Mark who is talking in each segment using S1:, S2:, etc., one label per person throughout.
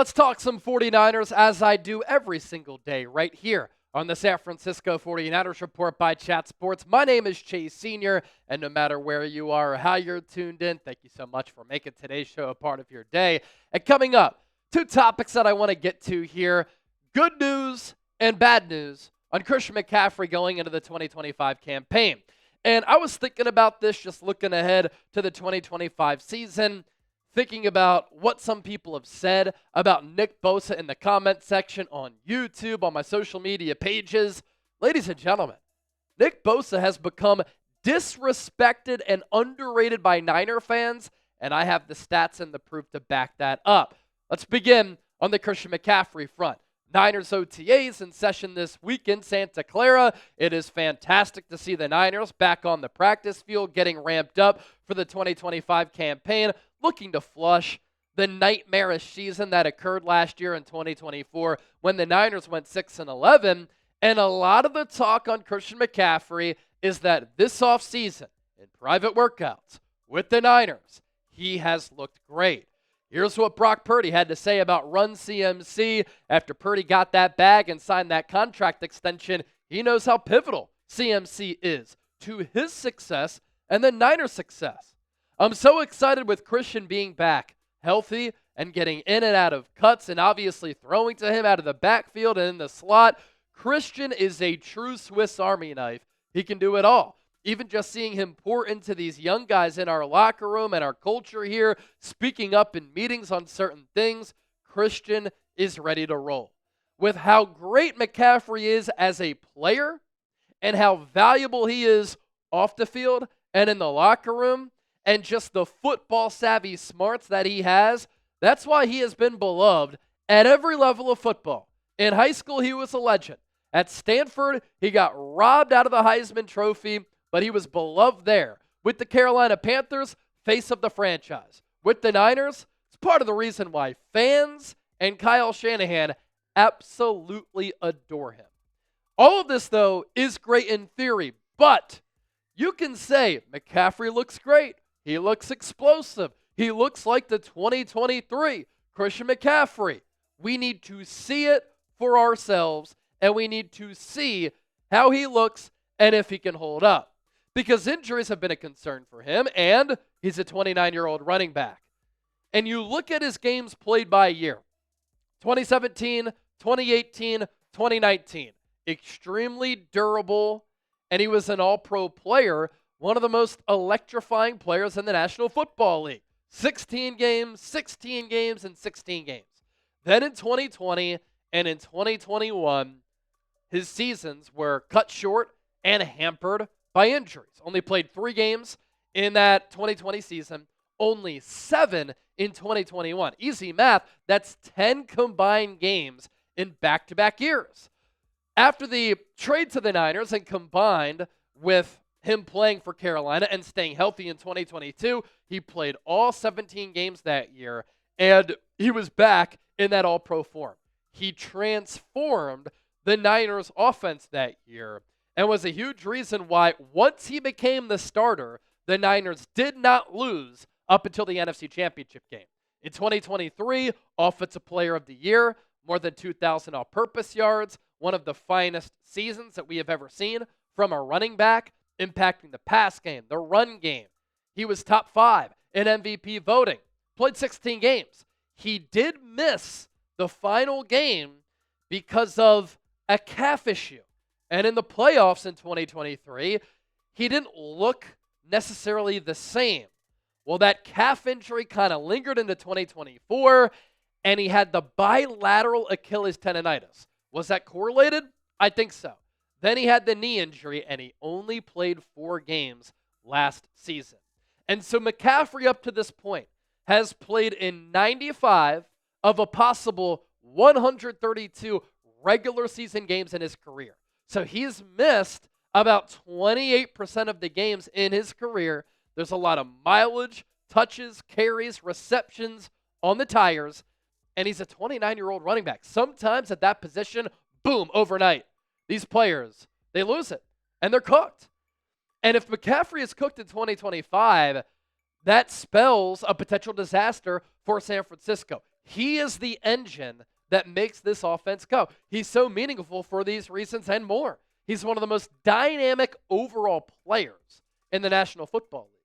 S1: Let's talk some 49ers as I do every single day right here on the San Francisco 49ers Report by Chat Sports. My name is Chase Sr., and no matter where you are or how you're tuned in, thank you so much for making today's show a part of your day. And coming up, two topics that I want to get to here, good news and bad news on Christian McCaffrey going into the 2025 campaign. And I was thinking about this just looking ahead to the 2025 season, thinking about what some people have said about Nick Bosa in the comment section on YouTube, on my social media pages. Ladies and gentlemen, Nick Bosa has become disrespected and underrated by Niner fans, and I have the stats and the proof to back that up. Let's begin on the Christian McCaffrey front. Niners OTAs in session this week in Santa Clara. It is fantastic to see the Niners back on the practice field, getting ramped up for the 2025 campaign, looking to flush the nightmarish season that occurred last year in 2024 when the Niners went 6-11. And a lot of the talk on Christian McCaffrey is that this offseason, in private workouts with the Niners, he has looked great. Here's what Brock Purdy had to say about Run CMC after Purdy got that bag and signed that contract extension. He knows how pivotal CMC is to his success and the Niners' success. I'm so excited with Christian being back, healthy, and getting in and out of cuts and obviously throwing to him out of the backfield and in the slot. Christian is a true Swiss Army knife. He can do it all. Even just seeing him pour into these young guys in our locker room and our culture here, speaking up in meetings on certain things, Christian is ready to roll. With how great McCaffrey is as a player and how valuable he is off the field and in the locker room, and just the football savvy smarts that he has, that's why he has been beloved at every level of football. In high school, he was a legend. At Stanford, he got robbed out of the Heisman Trophy, but he was beloved there. With the Carolina Panthers, face of the franchise. With the Niners, it's part of the reason why fans and Kyle Shanahan absolutely adore him. All of this, though, is great in theory, but you can say McCaffrey looks great. He looks explosive. He looks like the 2023 Christian McCaffrey. We need to see it for ourselves, and we need to see how he looks and if he can hold up. Because injuries have been a concern for him, and he's a 29-year-old running back. And you look at his games played by year, 2017, 2018, 2019, extremely durable, and he was an all-pro player, one of the most electrifying players in the National Football League. 16 games, 16 games, and 16 games. Then in 2020 and in 2021, his seasons were cut short and hampered by injuries. Only played 3 games in that 2020 season, only 7 in 2021. Easy math, that's 10 combined games in back-to-back years. After the trade to the Niners and combined with him playing for Carolina and staying healthy in 2022, he played all 17 games that year, and he was back in that all-pro form. He transformed the Niners' offense that year and was a huge reason why once he became the starter, the Niners did not lose up until the NFC Championship game. In 2023, Offensive Player of the Year, more than 2,000 all-purpose yards, one of the finest seasons that we have ever seen from a running back, impacting the pass game, the run game. He was top 5 in MVP voting, played 16 games. He did miss the final game because of a calf issue. And in the playoffs in 2023, he didn't look necessarily the same. Well, that calf injury kind of lingered into 2024, and he had the bilateral Achilles tendonitis. Was that correlated? I think so. Then he had the knee injury, and he only played 4 games last season. And so McCaffrey, up to this point, has played in 95 of a possible 132 regular season games in his career. So he's missed about 28% of the games in his career. There's a lot of mileage, touches, carries, receptions on the tires, and he's a 29-year-old running back. Sometimes at that position, boom, overnight, these players, they lose it, and they're cooked. And if McCaffrey is cooked in 2025, that spells a potential disaster for San Francisco. He is the engine that makes this offense go. He's so meaningful for these reasons and more. He's one of the most dynamic overall players in the National Football League.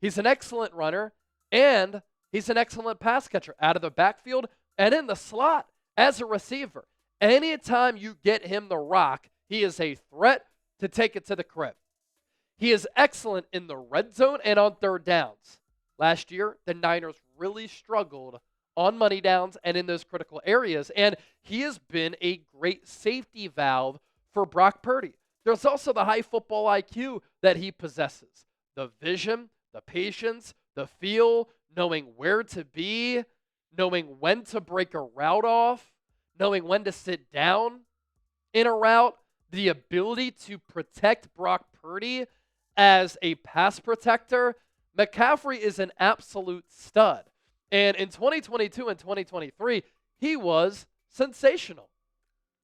S1: He's an excellent runner, and he's an excellent pass catcher out of the backfield and in the slot as a receiver. Anytime you get him the rock, he is a threat to take it to the crib. He is excellent in the red zone and on third downs. Last year, the Niners really struggled on money downs and in those critical areas, and he has been a great safety valve for Brock Purdy. There's also the high football IQ that he possesses. The vision, the patience, the feel, knowing where to be, knowing when to break a route off, knowing when to sit down in a route, the ability to protect Brock Purdy as a pass protector. McCaffrey is an absolute stud. And in 2022 and 2023, he was sensational.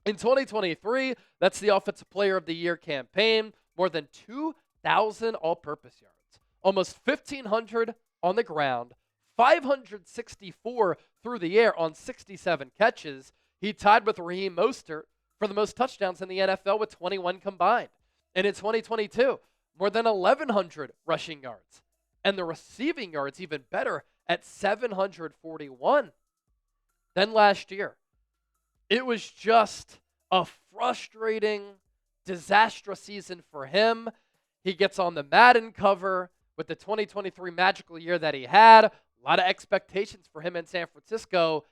S1: In 2023, that's the Offensive Player of the Year campaign, more than 2,000 all-purpose yards, almost 1,500 on the ground, 564 through the air on 67 catches. He tied with Raheem Mostert for the most touchdowns in the NFL with 21 combined. And in 2022, more than 1,100 rushing yards. And the receiving yards even better at 741. Then last year, it was just a frustrating, disastrous season for him. He gets on the Madden cover with the 2023 magical year that he had. A lot of expectations for him in San Francisco.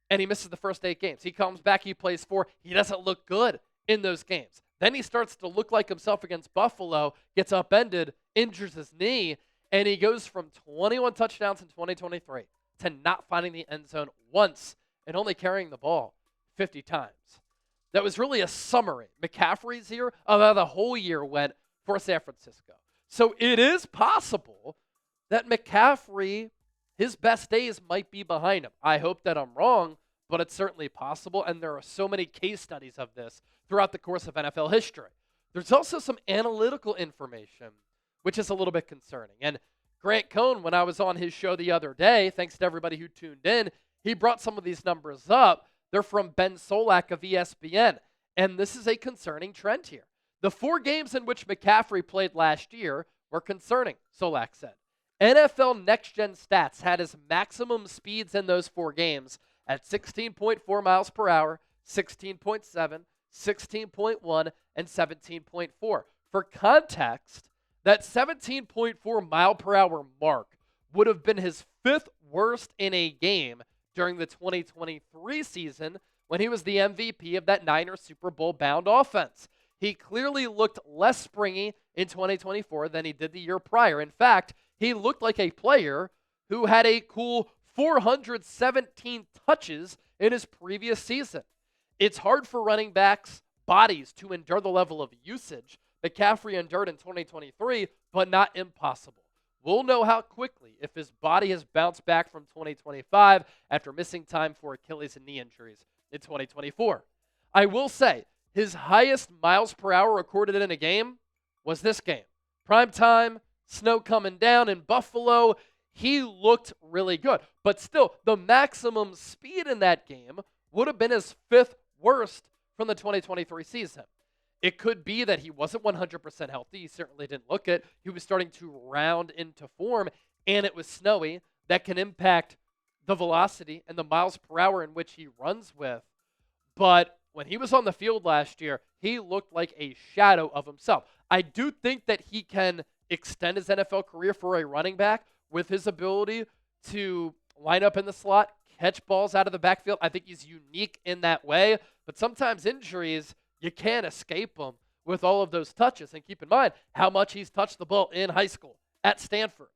S1: And he misses the first 8 games. He comes back, he plays 4. He doesn't look good in those games. Then he starts to look like himself against Buffalo, gets upended, injures his knee, and he goes from 21 touchdowns in 2023 to not finding the end zone once and only carrying the ball 50 times. That was really a summary, McCaffrey's year, of how the whole year went for San Francisco. So it is possible that McCaffrey, his best days might be behind him. I hope that I'm wrong, but it's certainly possible, and there are so many case studies of this throughout the course of NFL history. There's also some analytical information, which is a little bit concerning. And Grant Cohn, when I was on his show the other day, thanks to everybody who tuned in, he brought some of these numbers up. They're from Ben Solak of ESPN, and this is a concerning trend here. The 4 games in which McCaffrey played last year were concerning, Solak said. NFL Next Gen Stats had his maximum speeds in those 4 games at 16.4 miles per hour, 16.7, 16.1, and 17.4. For context, that 17.4 mile per hour mark would have been his 5th worst in a game during the 2023 season when he was the MVP of that Niners Super Bowl bound offense. He clearly looked less springy in 2024 than he did the year prior. In fact, he looked like a player who had a cool 417 touches in his previous season. It's hard for running backs' bodies to endure the level of usage McCaffrey endured in 2023, but not impossible. We'll know how quickly if his body has bounced back from 2025 after missing time for Achilles and knee injuries in 2024. I will say, his highest miles per hour recorded in a game was this game. Prime time, snow coming down in Buffalo. He looked really good. But still, the maximum speed in that game would have been his 5th worst from the 2023 season. It could be that he wasn't 100% healthy. He certainly didn't look it. He was starting to round into form, and it was snowy. That can impact the velocity and the miles per hour in which he runs with. But when he was on the field last year, he looked like a shadow of himself. I do think that he can extend his NFL career for a running back with his ability to line up in the slot, catch balls out of the backfield. I think he's unique in that way. But sometimes injuries, you can't escape them with all of those touches. And keep in mind how much he's touched the ball in high school at Stanford,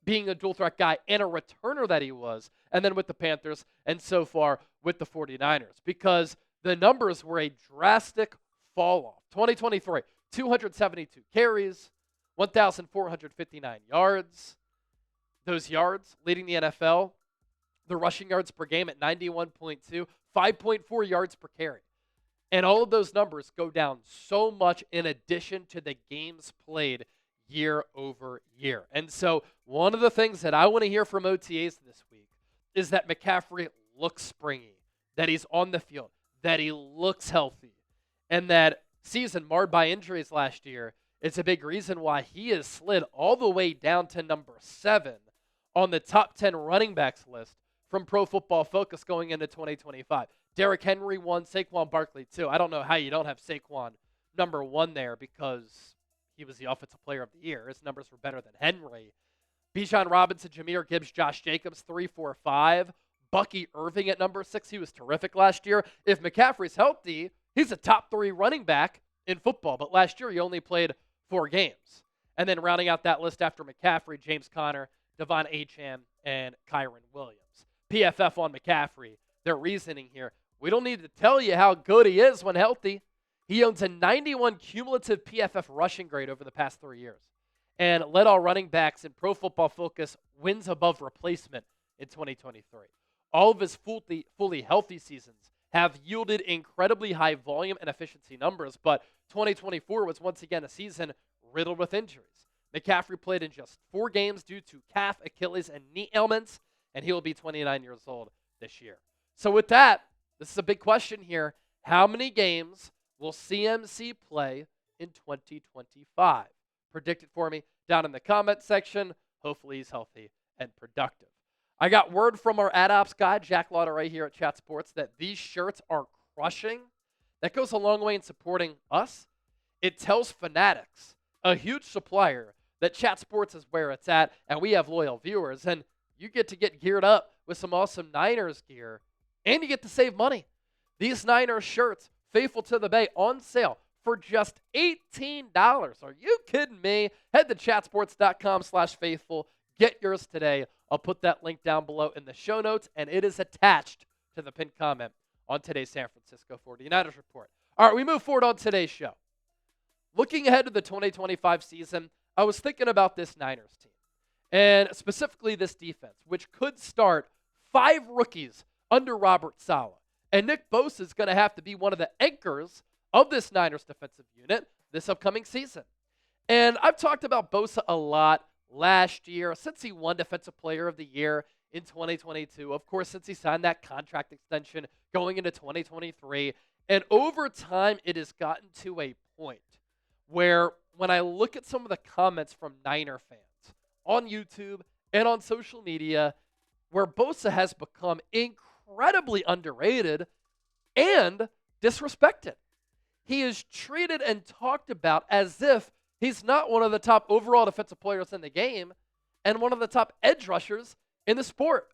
S1: being a dual threat guy and a returner that he was, and then with the Panthers and so far with the 49ers, because the numbers were a drastic fall off. 2023, 272 carries, 1,459 yards. Those yards leading the NFL, the rushing yards per game at 91.2, 5.4 yards per carry. And all of those numbers go down so much in addition to the games played year over year. And so one of the things that I want to hear from OTAs this week is that McCaffrey looks springy, that he's on the field, that he looks healthy, and that season marred by injuries last year is a big reason why he has slid all the way down to number 7 on the top 10 running backs list from Pro Football Focus going into 2025. Derrick Henry won, Saquon Barkley too. I don't know how you don't have Saquon number 1 there because he was the Offensive Player of the Year. His numbers were better than Henry. Bijan Robinson, Jahmyr Gibbs, Josh Jacobs, 3, 4, 5. Bucky Irving at number 6. He was terrific last year. If McCaffrey's healthy, he's a top 3 running back in football. But last year, he only played 4 games. And then rounding out that list after McCaffrey, James Conner, Devon Achane, and Kyron Williams. PFF on McCaffrey, their reasoning here. We don't need to tell you how good he is when healthy. He owns a 91 cumulative PFF rushing grade over the past 3 years and led all running backs in Pro Football Focus wins above replacement in 2023. All of his fully healthy seasons have yielded incredibly high volume and efficiency numbers, but 2024 was once again a season riddled with injuries. McCaffrey played in just 4 games due to calf, Achilles, and knee ailments, and he will be 29 years old this year. So with that, this is a big question here. How many games will CMC play in 2025? Predict it for me down in the comment section. Hopefully he's healthy and productive. I got word from our ad ops guy, Jack Lauder, right here at Chat Sports, that these shirts are crushing. That goes a long way in supporting us. It tells Fanatics, a huge supplier, that Chat Sports is where it's at, and we have loyal viewers. And you get to get geared up with some awesome Niners gear, and you get to save money. These Niners shirts, Faithful to the Bay, on sale for just $18. Are you kidding me? Head to chatsports.com/faithful. Get yours today. I'll put that link down below in the show notes, and it is attached to the pinned comment on today's San Francisco 49ers report. All right, we move forward on today's show. Looking ahead to the 2025 season, I was thinking about this Niners team, and specifically this defense, which could start 5 rookies under Robert Saleh. And Nick Bosa is going to have to be one of the anchors of this Niners defensive unit this upcoming season. And I've talked about Bosa a lot last year, since he won Defensive Player of the Year in 2022. Of course, since he signed that contract extension going into 2023. And over time, it has gotten to a point where when I look at some of the comments from Niner fans on YouTube and on social media, where Bosa has become incredibly underrated and disrespected. He is treated and talked about as if he's not one of the top overall defensive players in the game and one of the top edge rushers in the sport.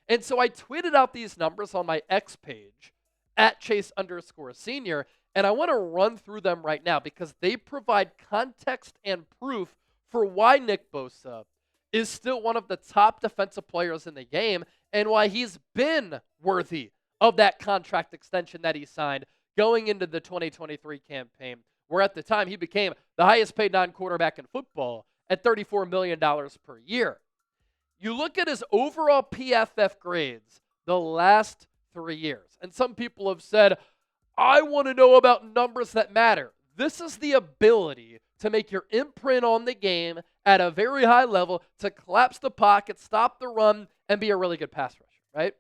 S1: And so I tweeted out these numbers on my X page at Chase_Senior, and I want to run through them right now because they provide context and proof for why Nick Bosa is still one of the top defensive players in the game and why he's been worthy of that contract extension that he signed going into the 2023 campaign, where at the time he became the highest paid non-quarterback in football at $34 million per year. You look at his overall PFF grades the last 3 years, and some people have said, I want to know about numbers that matter. This is the ability to make your imprint on the game at a very high level, to collapse the pocket, stop the run, and be a really good pass rusher, right?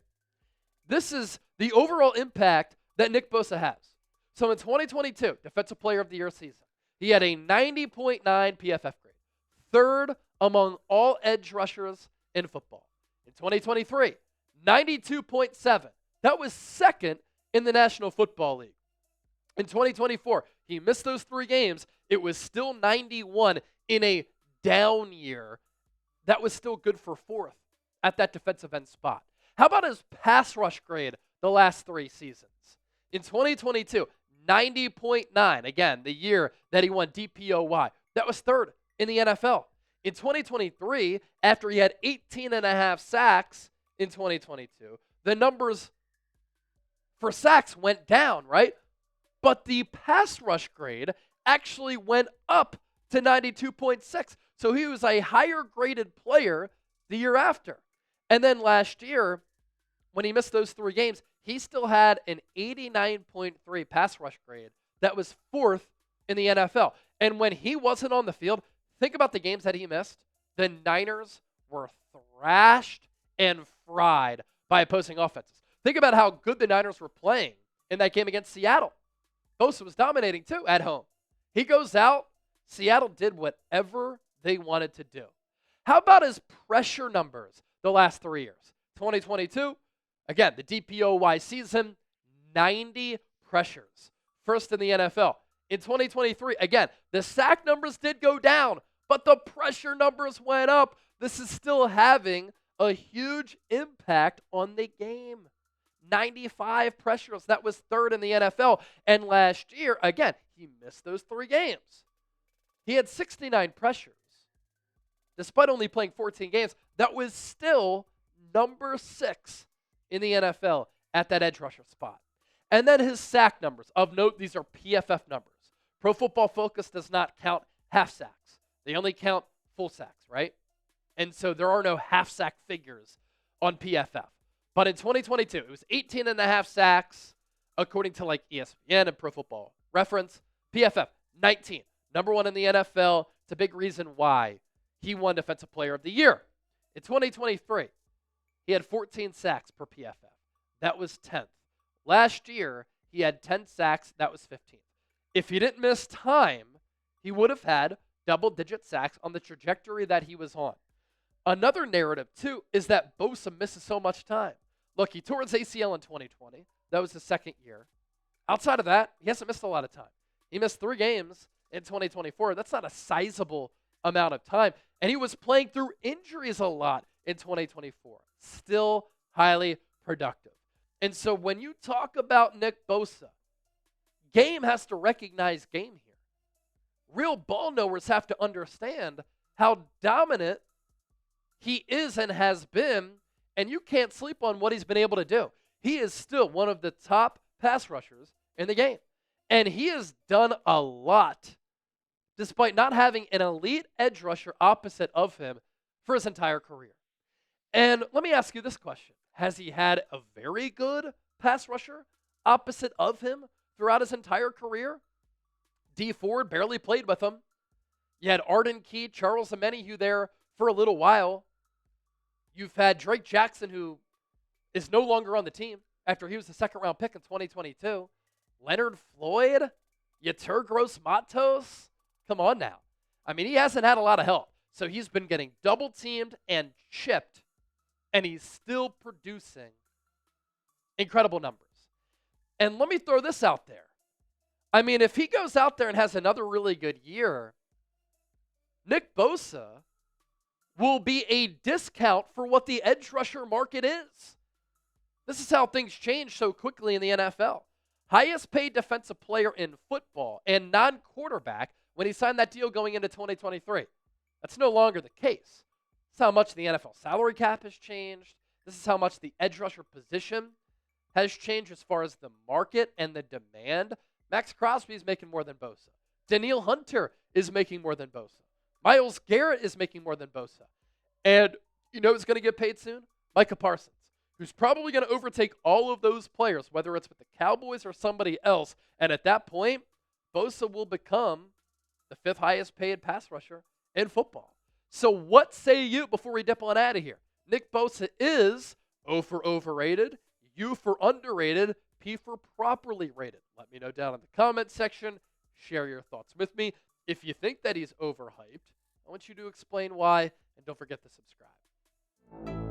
S1: This is the overall impact that Nick Bosa has. So in 2022, Defensive Player of the Year season, he had a 90.9 PFF grade, 3rd among all edge rushers in football. In 2023, 92.7. That was 2nd in the National Football League. In 2024, he missed those 3 games. It was still 91 in a down year. That was still good for 4th at that defensive end spot. How about his pass rush grade the last 3 seasons? In 2022, 90.9. Again, the year that he won DPOY. That was 3rd in the NFL. In 2023, after he had 18.5 sacks in 2022, the numbers for sacks went down, right? But the pass rush grade actually went up to 92.6. So he was a higher graded player the year after. And then last year, when he missed those 3 games, he still had an 89.3 pass rush grade. That was 4th in the NFL. And when he wasn't on the field, think about the games that he missed. The Niners were thrashed and fried by opposing offenses. Think about how good the Niners were playing in that game against Seattle. Bosa was dominating too at home. He goes out. Seattle did whatever they wanted to do. How about his pressure numbers the last 3 years? 2022, again, the DPOY season, 90 pressures. First in the NFL. In 2023, again, the sack numbers did go down, but the pressure numbers went up. This is still having a huge impact on the game. 95 pressures. That was third in the NFL. And last year, again, he missed those 3 games. He had 69 pressures. Despite only playing 14 games, that was still number 6 in the NFL at that edge rusher spot. And then his sack numbers. Of note, these are PFF numbers. Pro Football Focus does not count half sacks. They only count full sacks, right? And so there are no half sack figures on PFF. But in 2022, it was 18 and a half sacks, according to like ESPN and Pro Football Reference. PFF, 19. Number 1 in the NFL. It's a big reason why he won Defensive Player of the Year. In 2023, he had 14 sacks per PFF. That was 10th. Last year, he had 10 sacks. That was 15th. If he didn't miss time, he would have had double-digit sacks on the trajectory that he was on. Another narrative, too, is that Bosa misses so much time. Look, he tore his ACL in 2020. That was his second year. Outside of that, he hasn't missed a lot of time. He missed 3 games in 2024. That's not a sizable amount of time. And he was playing through injuries a lot in 2024. Still highly productive. And so when you talk about Nick Bosa, game has to recognize game here. Real ball knowers have to understand how dominant he is and has been, and you can't sleep on what he's been able to do. He is still one of the top pass rushers in the game. And he has done a lot despite not having an elite edge rusher opposite of him for his entire career. And let me ask you this question. Has he had a very good pass rusher opposite of him throughout his entire career? D Ford barely played with him. You had Arden Key, Charles Omenihu there for a little while. You've had Drake Jackson, who is no longer on the team after he was the second-round pick in 2022. Leonard Floyd, Yetur Gross-Matos. Come on now. I mean, he hasn't had a lot of help. So he's been getting double-teamed and chipped, and he's still producing incredible numbers. And let me throw this out there. I mean, if he goes out there and has another really good year, Nick Bosa will be a discount for what the edge rusher market is. This is how things change so quickly in the NFL. Highest paid defensive player in football and non-quarterback when he signed that deal going into 2023. That's no longer the case. This is how much the NFL salary cap has changed. This is how much the edge rusher position has changed as far as the market and the demand. Max Crosby is making more than Bosa. Danielle Hunter is making more than Bosa. Myles Garrett is making more than Bosa. And you know who's going to get paid soon? Micah Parsons, who's probably going to overtake all of those players, whether it's with the Cowboys or somebody else. And at that point, Bosa will become the 5th highest paid pass rusher in football. So what say you before we dip on out of here? Nick Bosa is O for overrated, U for underrated, P for properly rated. Let me know down in the comment section. Share your thoughts with me. If you think that he's overhyped, I want you to explain why, and don't forget to subscribe.